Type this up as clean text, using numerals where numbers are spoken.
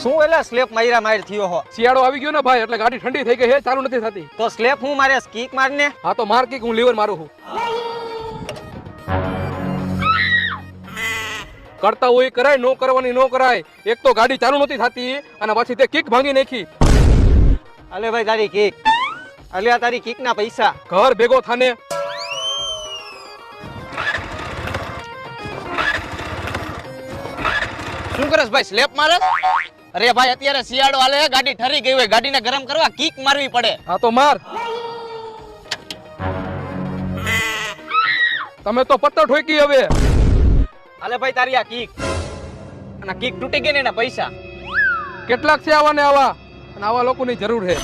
શું એલા સ્લેપ માર્યા માર થયો હો? શિયાળો આવી ગયો ને ભાઈ, એટલે ગાડી ઠંડી થઈ ગઈ છે, ચાલુ નથી થતી. તો સ્લેપ હું મારે કિક મારને. હા તો માર કિક, હું લીવર મારું છું. કરતા હોય કરાય, નો કરવાની નો કરાય. એક તો ગાડી ચાલુ નથી થતી અને પછી તે કિક ભાંગી નાખી. અલે ભાઈ તારી કિક, અલ્યા તારી કિક ના પૈસા. ઘર ભેગો થાને. શું કરસ ભાઈ, સ્લેપ મારસ? અરે ભાઈ અત્યારે શિયાળો હાલે, ગાડી ઠરી ગઈ હોય, ગાડીને ગરમ કરવા કિક મારવી પડે. હા તો માર. તમે તો પત્તર ઠોકી હવે. અલે ભાઈ તારી આ કિક, અને કિક તૂટી ગઈ ને એના પૈસા. કેટલાક છે આવા ને આવા, અને આવા લોકોની જરૂર છે.